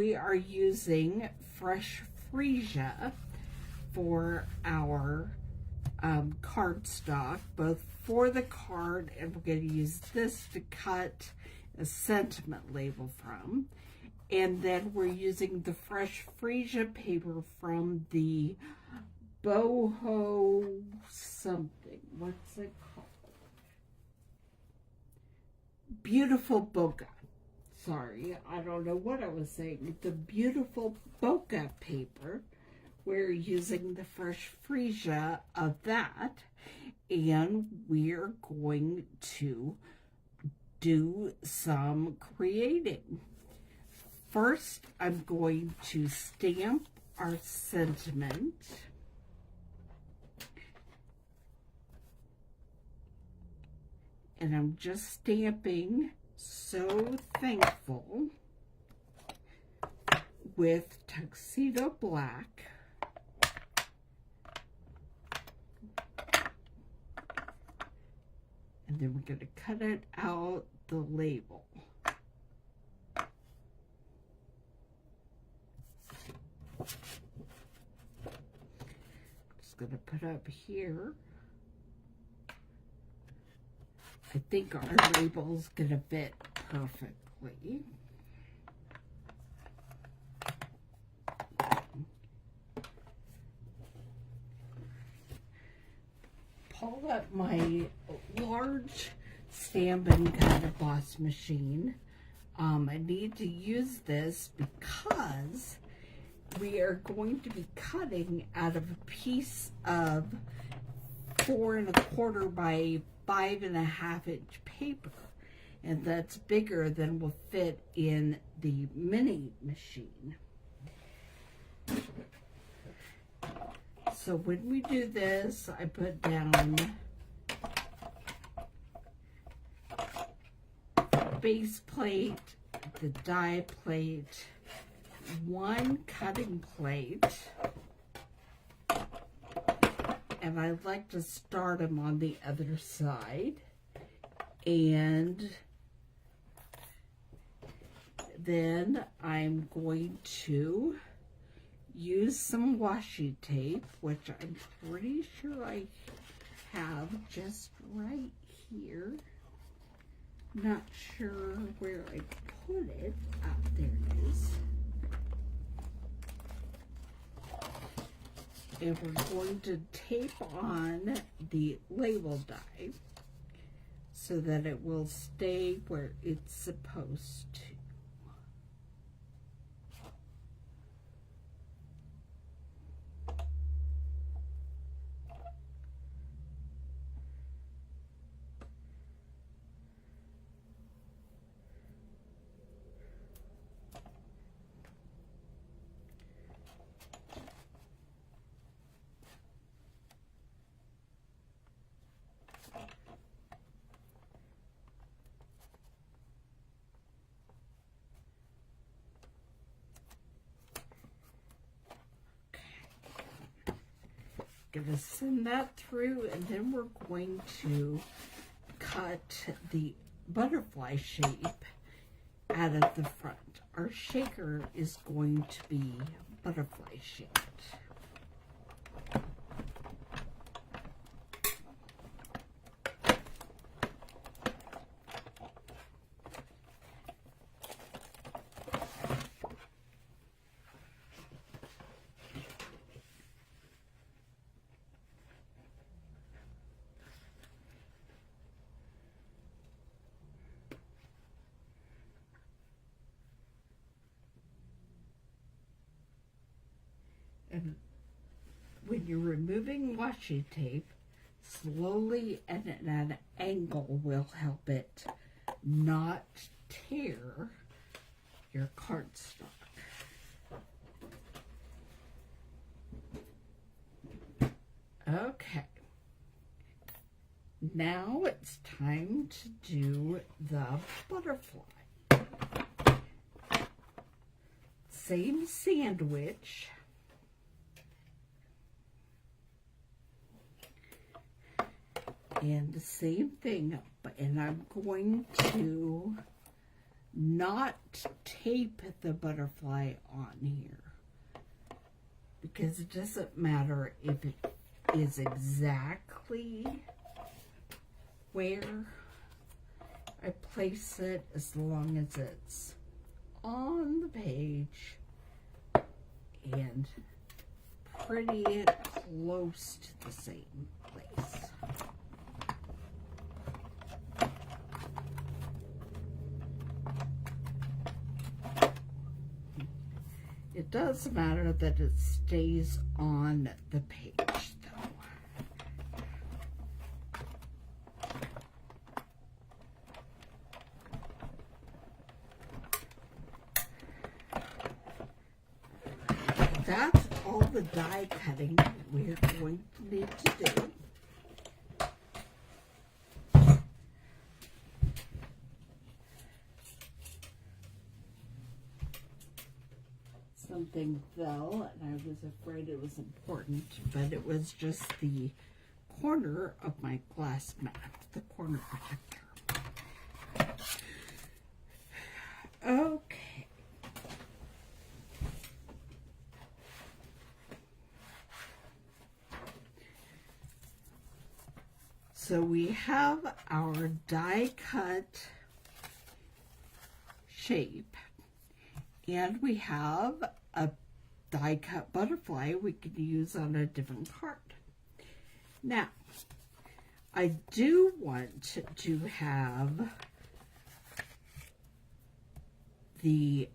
we are using fresh freesia for our cardstock, both for the card, and we're going to use this to cut a sentiment label from. And then we're using the fresh freesia paper from the boho something. What's it called? Beautiful bokeh. Sorry, I don't know what I was saying. The beautiful bokeh paper. We're using the fresh freesia of that, and we're going to do some creating. First, I'm going to stamp our sentiment. And I'm just stamping "So Thankful" with Tuxedo Black. And then we're going to cut it out the label. Just going to put up here. I think our label's going to fit perfectly. Pull up my large Stampin' kind of boss machine. I need to use this because we are going to be cutting out of a piece of 4 1/4 by 5 1/2 inch paper, and that's bigger than will fit in the mini machine. So when we do this, I put down base plate, the die plate, one cutting plate, and I like to start them on the other side, and then I'm going to use some washi tape, which I'm pretty sure I have just right here. Not sure where I put it. There it is. And we're going to tape on the label die so that it will stay where it's supposed to. Gonna send that through, and then we're going to cut the butterfly shape out of the front. Our shaker is going to be butterfly shaped. And when you're removing washi tape, slowly and at an angle will help it not tear your cardstock. Okay. Now it's time to do the butterfly. Same sandwich. And the same thing, and I'm going to not tape the butterfly on here, because it doesn't matter if it is exactly where I place it, as long as it's on the page and pretty close to the same place. It does matter that it stays on the page, though. That's all the die cutting we're going to need to do. Something fell, and I was afraid it was important, but it was just the corner of my glass mat, the corner protector. Okay. So we have our die cut shape, and we have a die cut butterfly we could use on a different card. Now, I do want to have the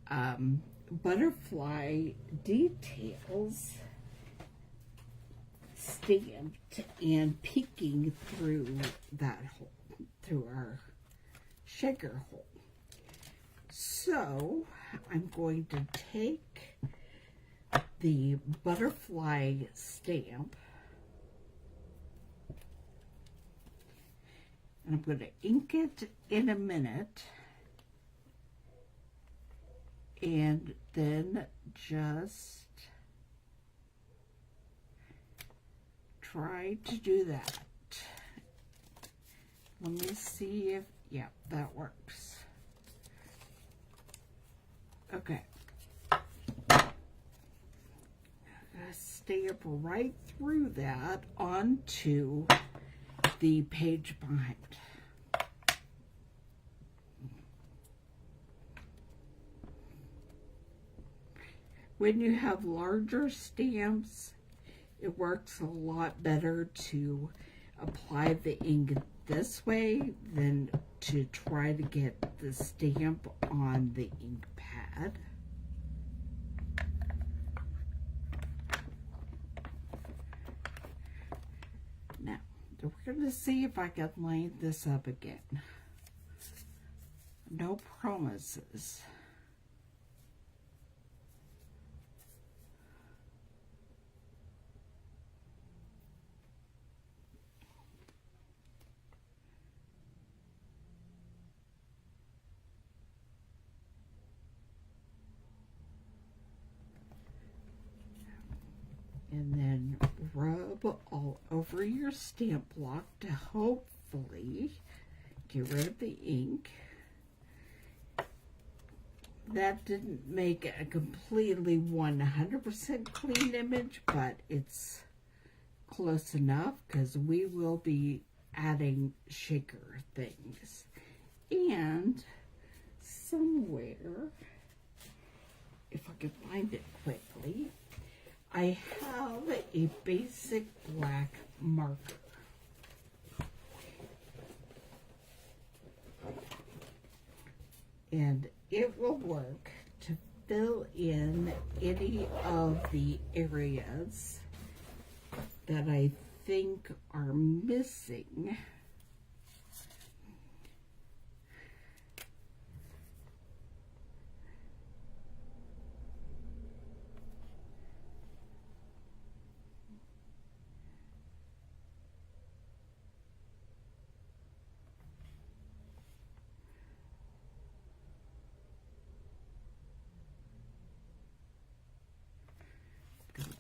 butterfly details stamped and peeking through that hole, through our shaker hole. So I'm going to take the butterfly stamp and I'm going to ink it in a minute, and then just try to do that. Let me see if, yeah, that works. Okay. Stamp right through that onto the page behind. When you have larger stamps, it works a lot better to apply the ink this way than to try to get the stamp on the ink pad. Now, we're going to see if I can line this up again. No promises. And then rub all over your stamp block to hopefully get rid of the ink. That didn't make a completely 100% clean image, but it's close enough because we will be adding shaker things. And somewhere, if I can find it quickly, I have a basic black marker. And it will work to fill in any of the areas that I think are missing.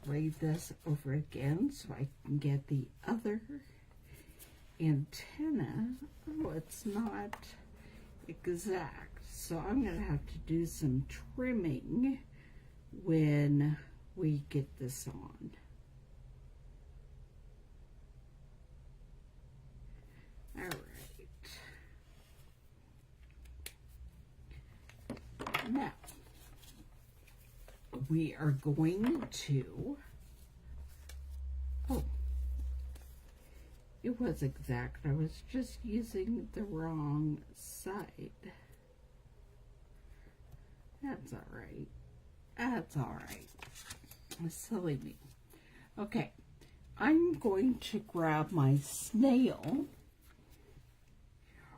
Lay this over again so I can get the other antenna. Oh, it's not exact. so I'm going to have to do some trimming when we get this on. All right. Now, we are going to, oh, it was exact. I was just using the wrong side. That's all right. That's all right. Silly me. Okay, I'm going to grab my snail,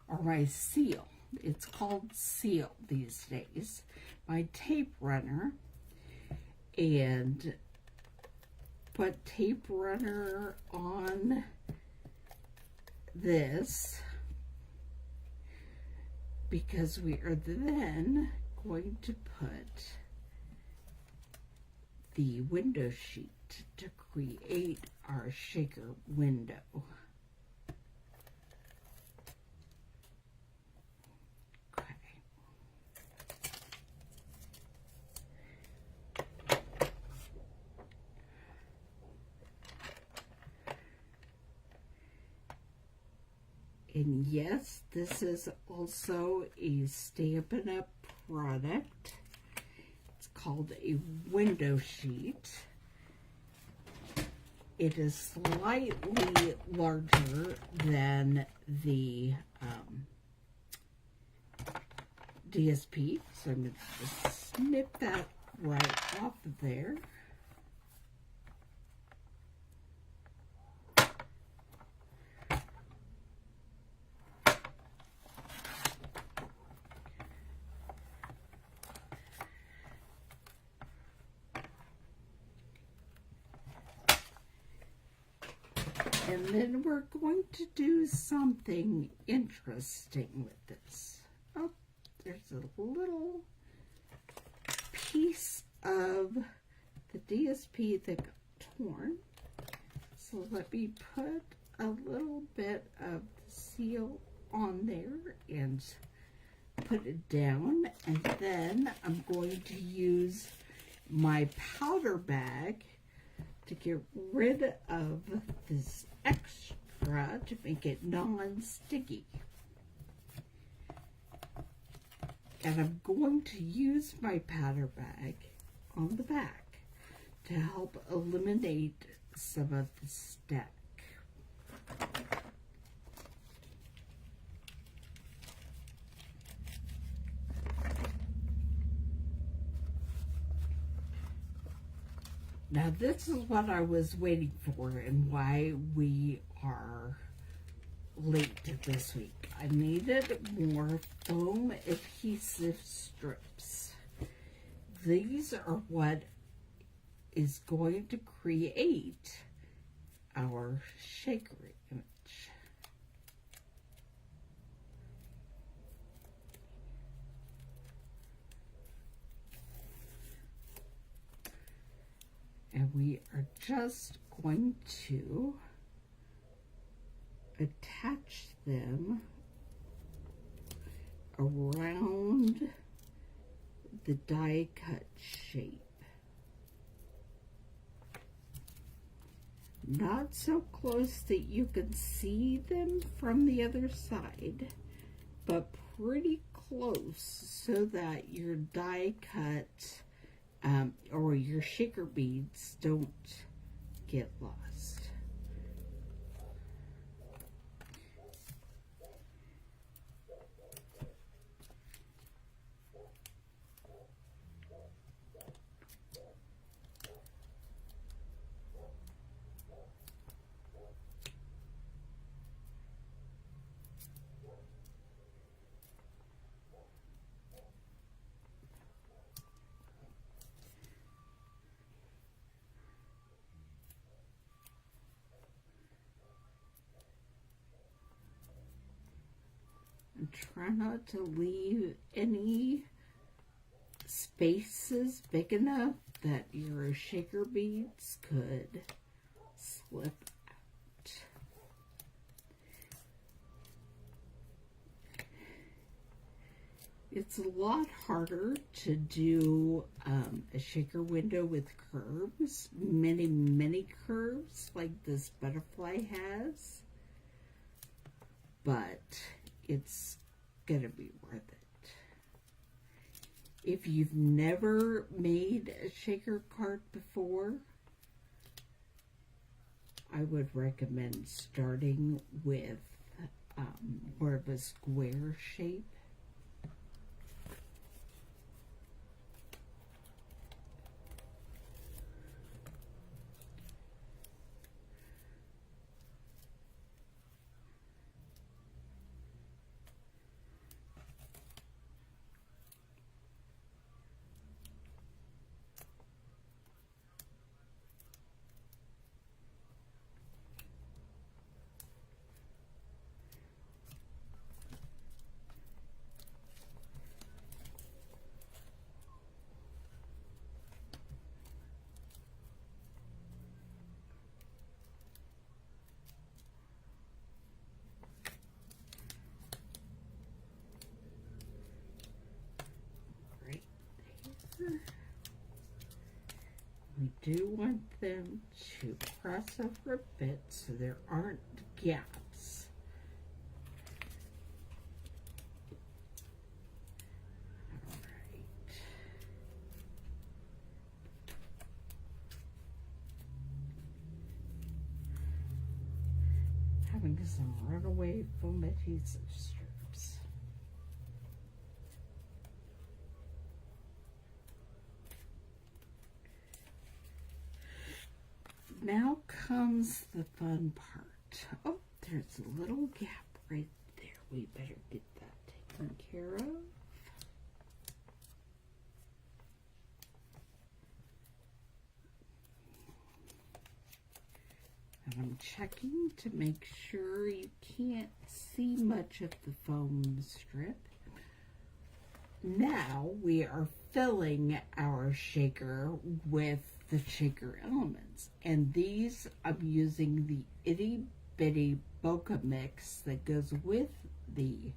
or my seal. It's called seal these days. My tape runner, and put tape runner on this, because we are then going to put the window sheet to create our shaker window. Okay. And yes, this is also a Stampin' Up product. It's called a window sheet. It is slightly larger than the DSP, so I'm going to just snip that right off of there. And then we're going to do something interesting with this. Oh, there's a little piece of the DSP that got torn. So let me put a little bit of the seal on there and put it down. And then I'm going to use my powder bag to get rid of this extra to make it non-sticky. And I'm going to use my powder bag on the back to help eliminate some of the stack. Now this is what I was waiting for and why we are late this week. I needed more foam adhesive strips. These are what is going to create our shaker image. And we are just going to attach them around the die cut shape. Not so close that you can see them from the other side, but pretty close so that your die cut or your shaker beads don't get lost. And try not to leave any spaces big enough that your shaker beads could slip out. It's a lot harder to do a shaker window with curves, many curves like this butterfly has, but it's gonna be worth it. If you've never made a shaker card before, I would recommend starting with more of a square shape. We do want them to cross over a bit so there aren't gaps. Alright. Having some runaway foam adhesive strips. Now comes the fun part. Oh, there's a little gap right there. We better get that taken care of. And I'm checking to make sure you can't see much of the foam strip. Now we are filling our shaker with the shaker elements, and these I'm using the itty bitty bokeh mix that goes with the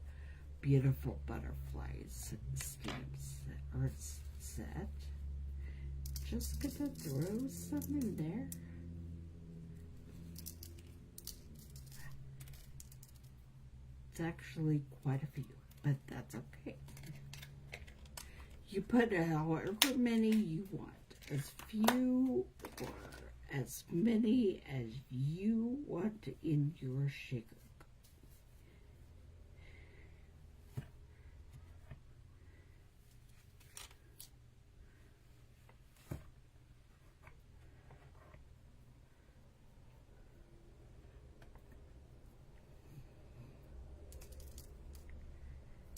beautiful butterflies stamps or set. Just gonna throw some in there. It's actually quite a few, but that's okay. You put however many you want. As few or as many as you want in your shaker.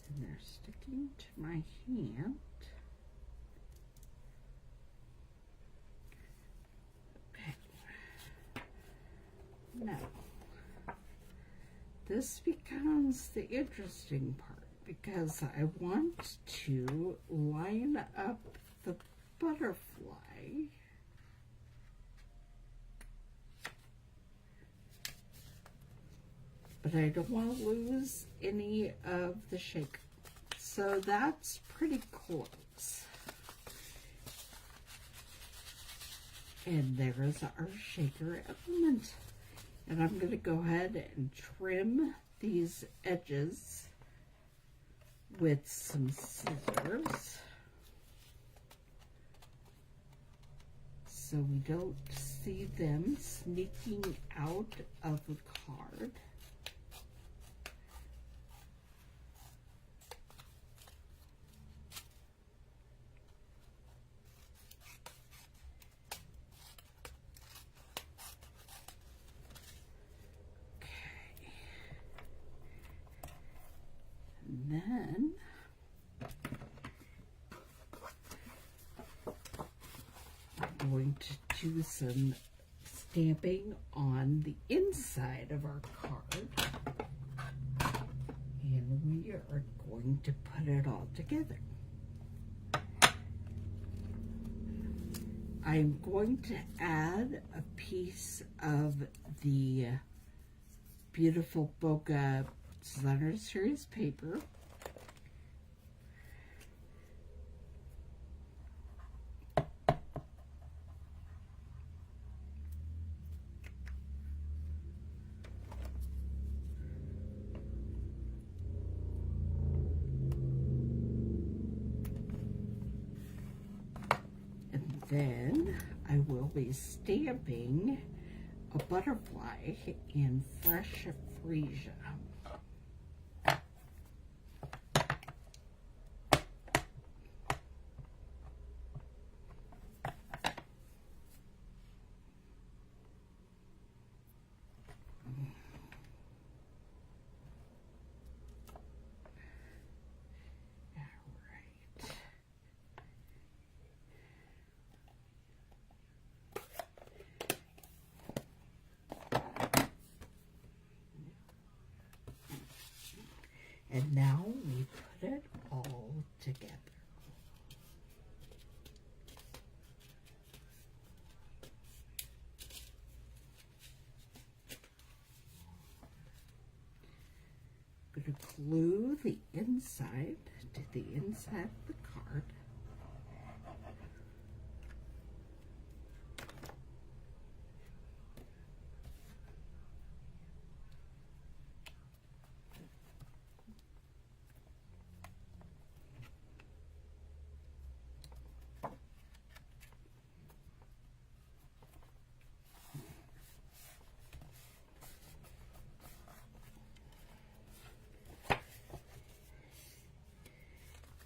And they're sticking to my hand. Now, this becomes the interesting part because I want to line up the butterfly but I don't want to lose any of the shaker. So that's pretty close. And there's our shaker element. And I'm going to go ahead and trim these edges with some scissors so we don't see them sneaking out of the card. Then I'm going to do some stamping on the inside of our card, and we are going to put it all together. I'm going to add a piece of the beautiful bokeh Designer Series paper. then I will be stamping a butterfly in fresh freesia. And now we put it all together. I'm going to glue the inside to the inside of the card.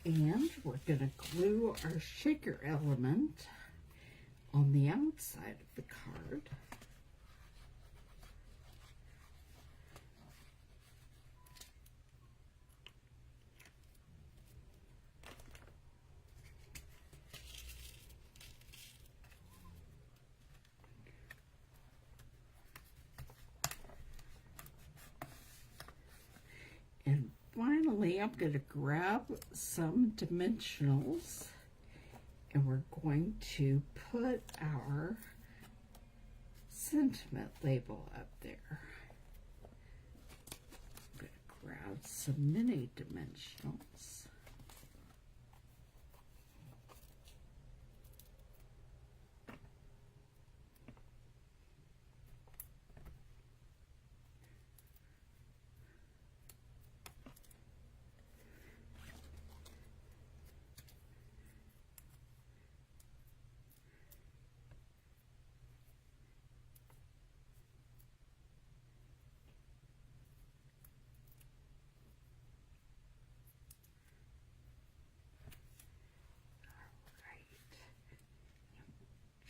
And we're going to glue our shaker element on the outside of the card. And finally, I'm going to grab some dimensionals and we're going to put our sentiment label up there. I'm going to grab some mini dimensionals.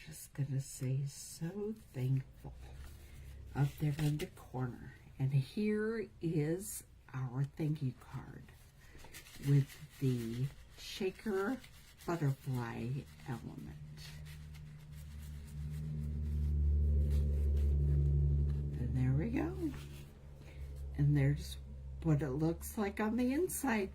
Just gonna say so thankful up there in the corner. And here is our thank you card with the shaker butterfly element. And there we go. And there's what it looks like on the inside.